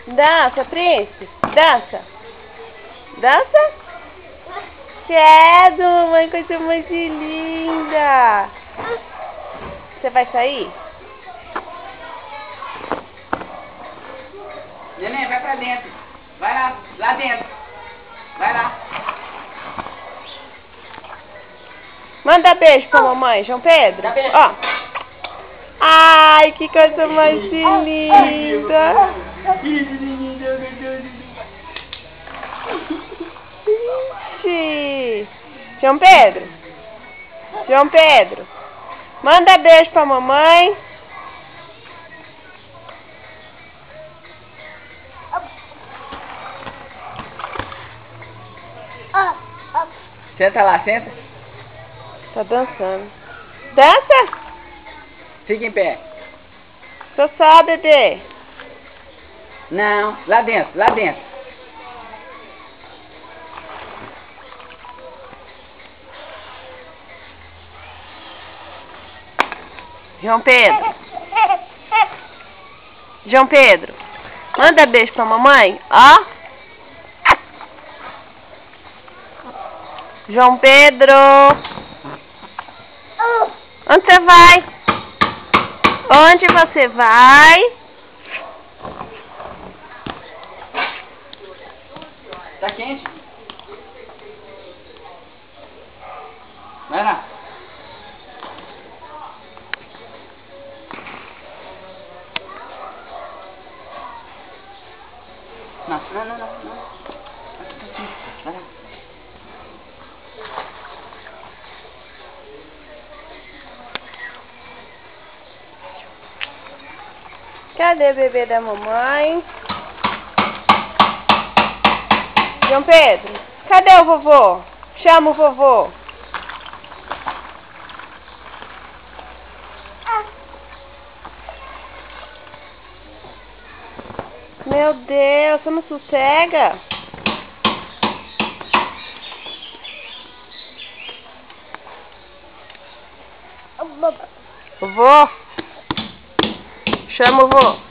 Dança, príncipe. Dança. Dança? Credo, mamãe, coisa mais linda. Você vai sair? Neném, vai pra dentro. Vai lá dentro. Vai lá. Manda beijo pra mamãe, João Pedro. Dá beijo. Ó. Ai, que coisa mais linda. Ixi. João Pedro. João Pedro. Manda beijo pra mamãe. Senta lá, senta. Tá dançando. Dança? Fica em pé. Tô só, bebê. Não, lá dentro, lá dentro. João Pedro. João Pedro. Manda beijo pra mamãe. Ó. João Pedro. Onde você vai? Onde você vai? Tá quente? Vai lá. Não. Vai lá. Cadê o bebê da mamãe? João Pedro, cadê o vovô? Chama o vovô. Meu Deus, você não sossega? Vovô? Chama o vovô.